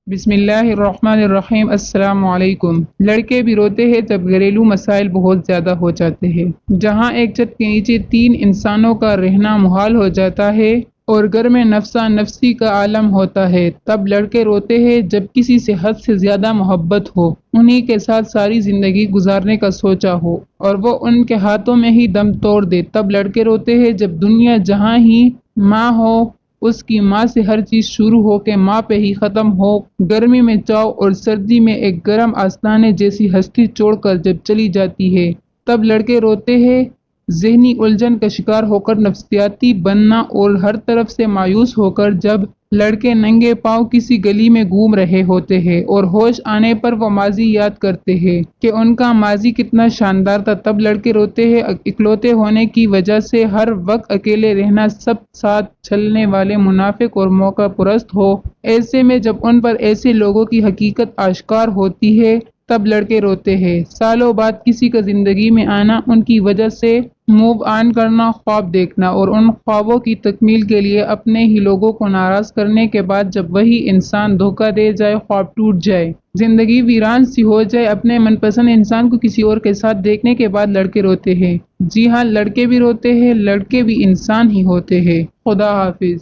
بسم اللہ الرحمن الرحیم۔ السلام علیکم۔ لڑکے بھی روتے ہیں جب گھریلو مسائل بہت زیادہ ہو جاتے ہیں، جہاں ایک چھت کے نیچے 3 انسانوں کا رہنا محال ہو جاتا ہے اور گھر میں نفسا نفسی کا عالم ہوتا ہے، تب لڑکے روتے ہیں جب کسی سے حد سے زیادہ محبت ہو، انہی کے ساتھ ساری زندگی گزارنے کا سوچا ہو اور وہ ان کے ہاتھوں میں ہی دم توڑ دے، تب لڑکے روتے ہیں جب دنیا جہاں ہی ماں ہو، اس کی ماں سے ہر چیز شروع ہو کے ماں پہ ہی ختم ہو، گرمی میں چاؤ اور سردی میں ایک گرم آستانے جیسی ہستی چھوڑ کر جب چلی جاتی ہے، تب لڑکے روتے ہیں۔ ذہنی الجھن کا شکار ہو کر نفسیاتی بننا اور ہر طرف سے مایوس ہو کر جب لڑکے ننگے پاؤں کسی گلی میں گھوم رہے ہوتے ہیں اور ہوش آنے پر وہ ماضی یاد کرتے ہیں کہ ان کا ماضی کتنا شاندار تھا، تب لڑکے روتے ہیں۔ اکلوتے ہونے کی وجہ سے ہر وقت اکیلے رہنا، سب ساتھ چلنے والے منافق اور موقع پرست ہو، ایسے میں جب ان پر ایسے لوگوں کی حقیقت آشکار ہوتی ہے تب لڑکے روتے ہیں۔ سالوں بعد کسی کا زندگی میں آنا، ان کی وجہ سے موو آن کرنا، خواب دیکھنا اور ان خوابوں کی تکمیل کے لیے اپنے ہی لوگوں کو ناراض کرنے کے بعد جب وہی انسان دھوکہ دے جائے، خواب ٹوٹ جائے، زندگی ویران سی ہو جائے، اپنے من پسند انسان کو کسی اور کے ساتھ دیکھنے کے بعد لڑکے روتے ہیں۔ جی ہاں، لڑکے بھی روتے ہیں، لڑکے بھی انسان ہی ہوتے ہیں۔ خدا حافظ۔